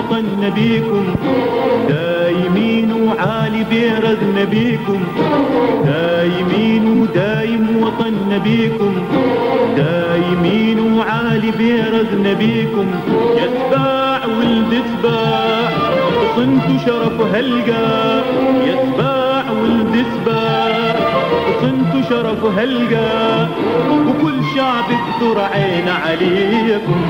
وطن نبيكم، دايمين وعالي بيرزنا بيكم، دايمين ودايم وطن نبيكم، دايمين وعالي بيرزنا بيكم. يا سباع ولد سباع صنتوا شرف هلقا، يا سباع ولد سباع صنتوا شرف هلقا، وكل شعب الدر عين عليكم.